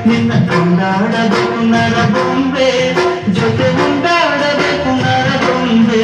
ನಿನ್ನ ಕೊಂಡಾಡಬೇಕು ನರಬೊಂಬೆ ಜೊತೆ ಉಂಡಾಡಬೇಕು ನರಬೊಂಬೆ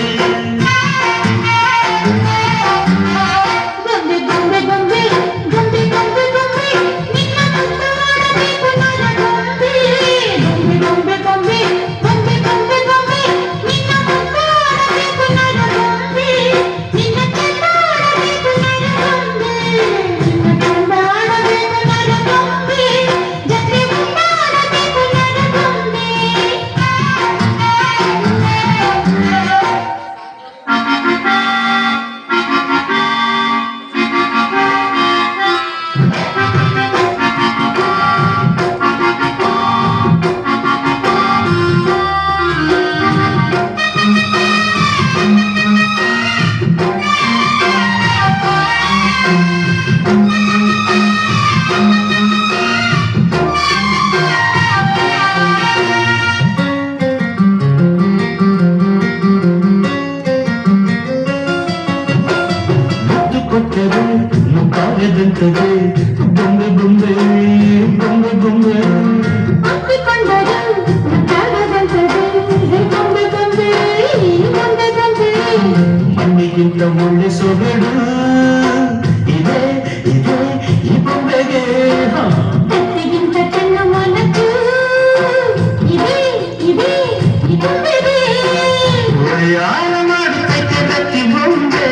ಮುಖಾರದಂತದೆ ಬೊಂಬೆ ಬೊಂಬೆ ಬೊಂಬೆ ಬೊಂಬೆ ಅಪ್ಪಿಕೊಂಡರು ಮುಖಾರದಂತದೆ ಬೊಂಬೆ ಬೊಂಬೆ ಬೊಂಬೆ ಬೊಂಬೆ ಮಣ್ಣಿಗಿಂತ ಒಳ್ಳೆ ಸೊಗಡು ಇದೆ ಇದೆ ಈ ಬೊಂಬೆಗೆ ಕತ್ತಿಗಿಂತ ಕಣ್ಣು ಮನಕು ಇದೆ ಇದೆ ಈ ಬೊಂಬೆಗೆ ಯಾರ ಮಾಡುತ್ತೈತೆ ಗಟ್ಟಿ ಬೊಂಬೆ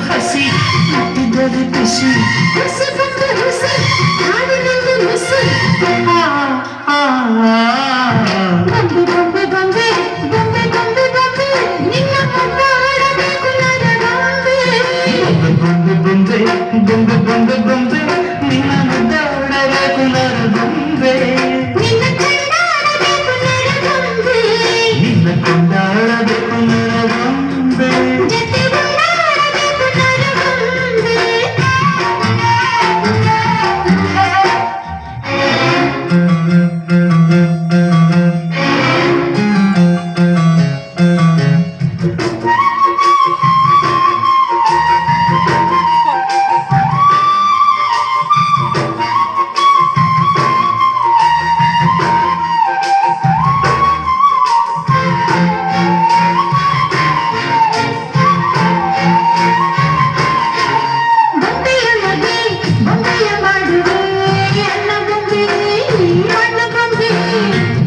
ಹಸಿ ಹುಟ್ಟಿದರೆ ಖುಷಿ ಹುಸಿ ಬಂದು ಹುಸಿ ಹಾಡಿನಲ್ಲಿ ಹುಸಿ ಬೊಂಬೆ ಬೊಂಬೆ ಬೊಂಬೆ ಬೊಂಬೆ ಬೊಂಬೆ ಬೊಂಬೆ ನಿನ್ನ ಕೊಂಡಾಡಬೇಕು ನರಬೊಂಬೆ ಬೊಂಬೆ ಬೊಂಬೆ ಬೊಂಬೆ ಬೊಂಬೆ ಬೊಂಬೆ ನಿನ್ನ ಮುದ್ದಾಡಬೇಕು ನರಬೊಂಬೆ ನಿನ್ನ ಕೊಂಡಾಡಬೇಕು ನರಬೊಂಬೆ ನಿನ್ನ ಕೊಂಡಾಡಬೇಕು ನರಬೊಂಬೆ ಜೊತೆ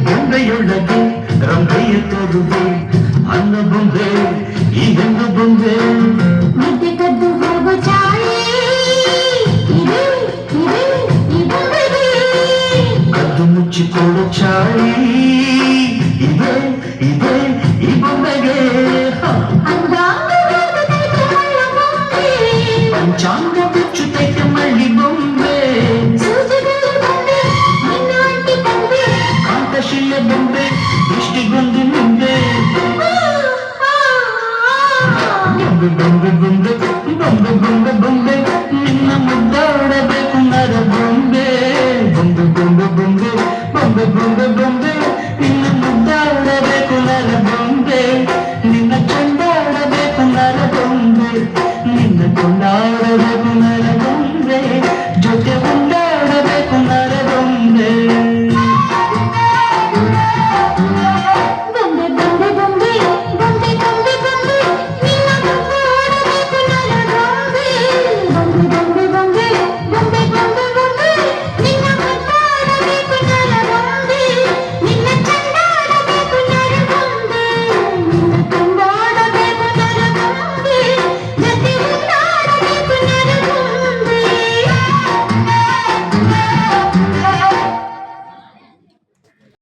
ಬೊಂಬೆಯೊಳಗೆ ರಂಬೆಯ ತೋರುವೆ ಅನ್ನ ಬೊಂಬೆ ಈ ಹೆಣ್ಣು ಬೊಂಬೆ ನಿದ್ದೆ ಕದ್ದು ಹೋಗೋ ಚಾಳಿ ಇದೆ ಇದೆ ಈ ಬೊಂಬೆಗೆ ಕದ್ದು ಮುಚ್ಚಿಕೊಳ್ಳೋ ಚಾಳಿ ಇದೆ ಇದೆ ಈ ಬೊಂಬೆಗೆ ಅಂಗಾಂಗ ಪಂಚಾಂಗ